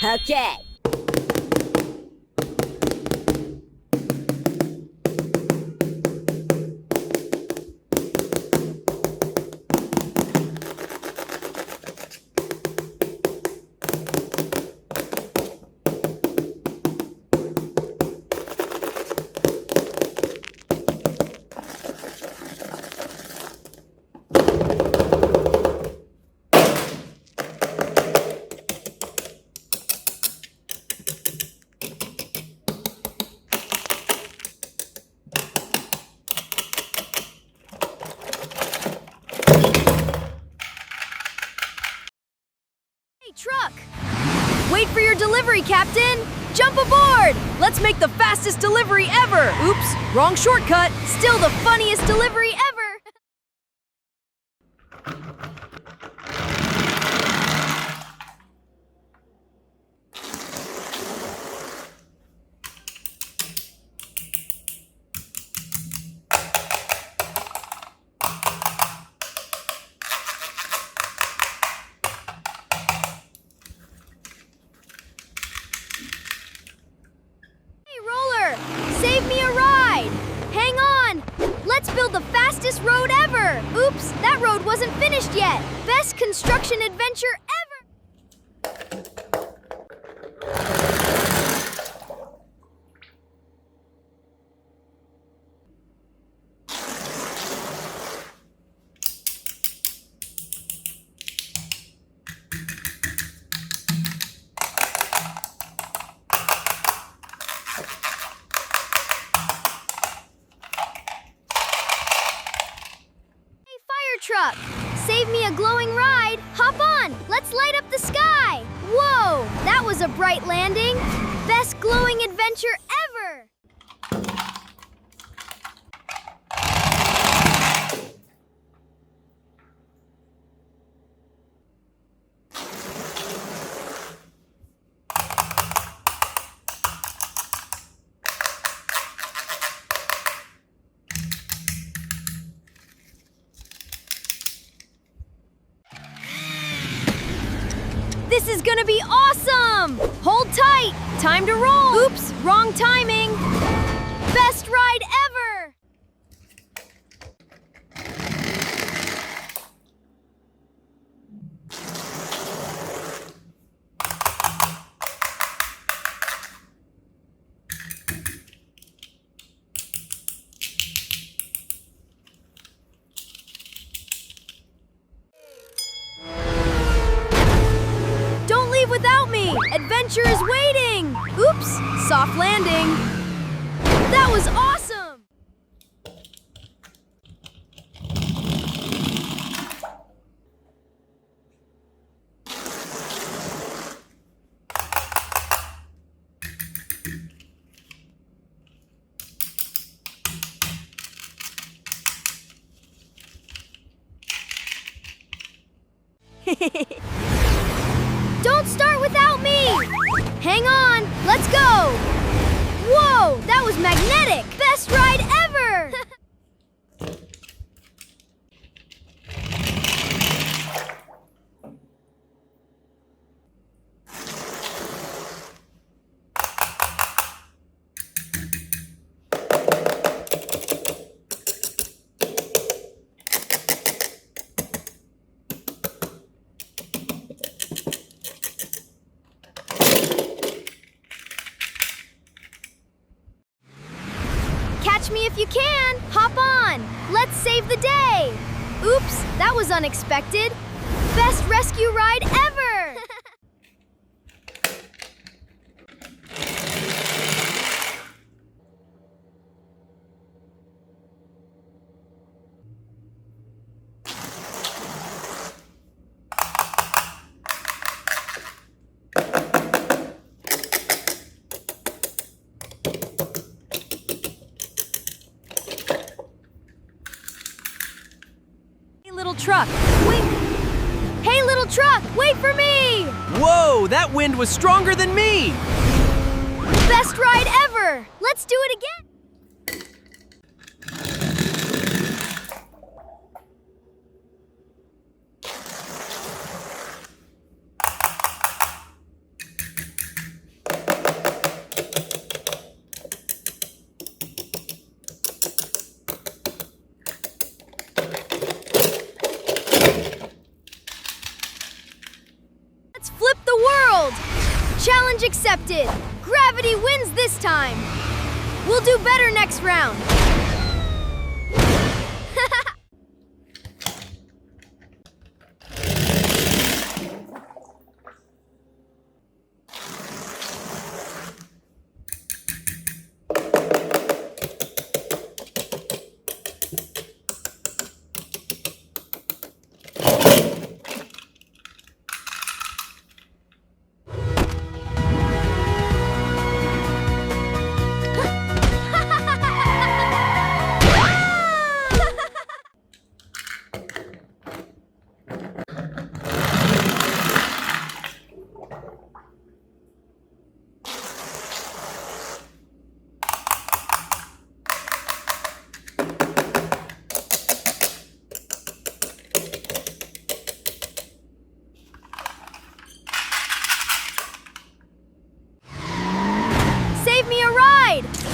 Okay. Truck! Wait for your delivery, Captain! Jump aboard! Let's make the fastest delivery ever! Oops, wrong shortcut! Still the funniest delivery ever! Save me a ride! Hang on! Let's build the fastest road ever! Oops, that road wasn't finished yet! Best construction adventure ever! Truck. Save me a glowing ride. Hop on. Let's light up the sky. Whoa, that was a bright landing. Best glowing adventure ever. This is gonna be awesome! Hold tight! Time to roll! Oops, wrong timing! Best ride ever! Without me! Adventure is waiting! Oops! Soft landing! That was awesome! Don't start without me! Hang on, let's go! Whoa, that was magnetic! Best ride ever! Catch me if you can! Hop on! Let's save the day! Oops, that was unexpected! Best rescue ride ever! Little truck, wait! Hey, little truck, wait for me! Whoa, that wind was stronger than me! Best ride ever! Let's do it again! Challenge accepted. Gravity wins this time. We'll do better next round.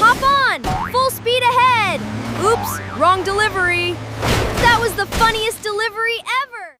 Hop on! Full speed ahead! Oops, wrong delivery. That was the funniest delivery ever!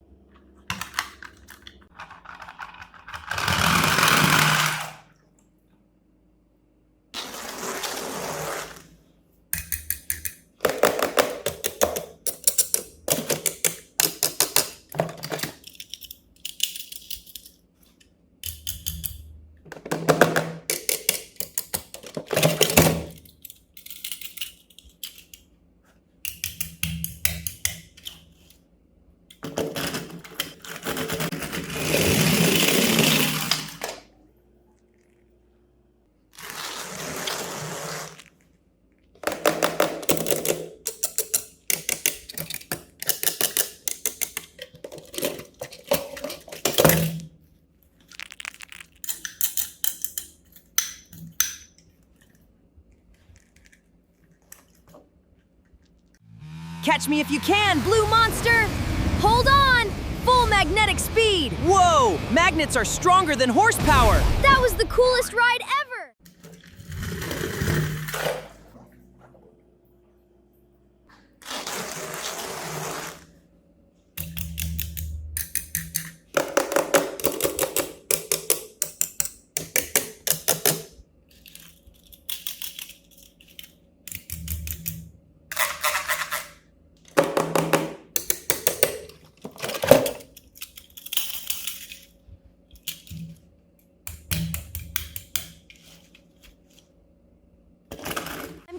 Catch me if you can, blue monster! Hold on! Full magnetic speed! Whoa! Magnets are stronger than horsepower! That was the coolest ride ever!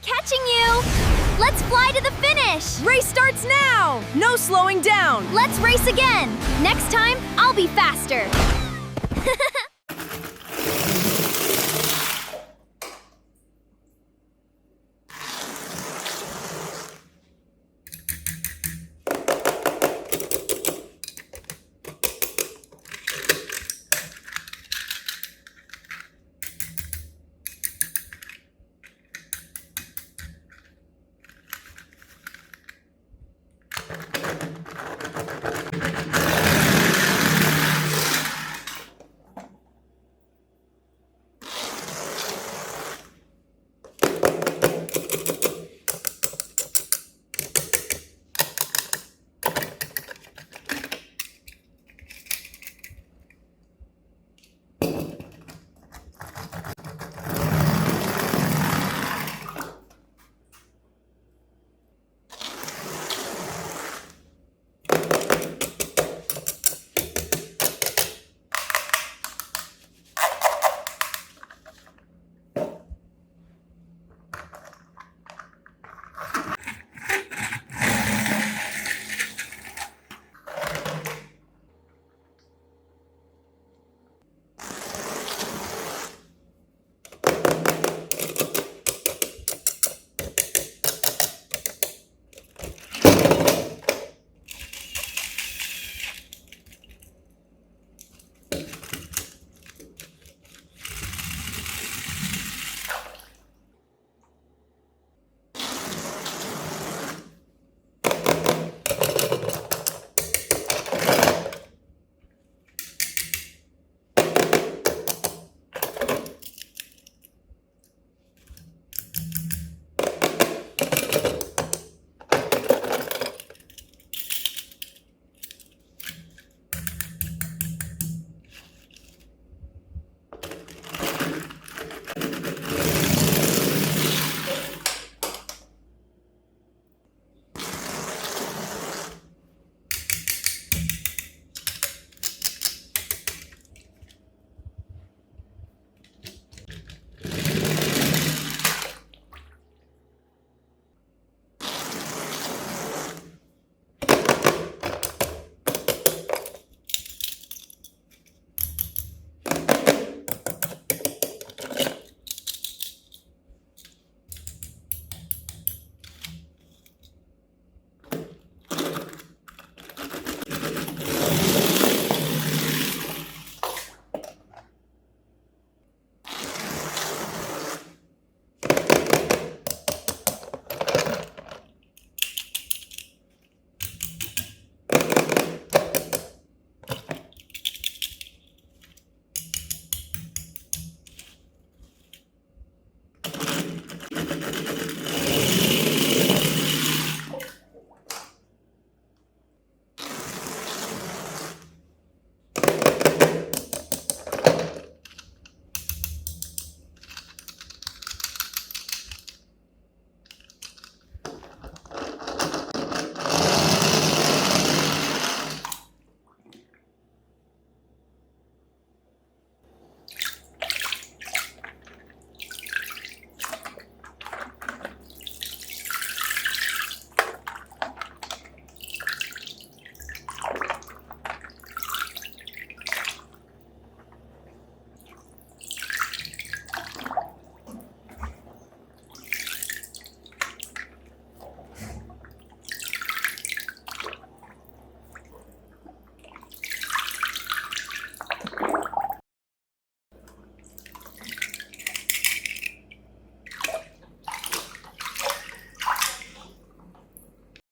Catching you! Let's fly to the finish! Race starts now! No slowing down! Let's race again! Next time, I'll be faster!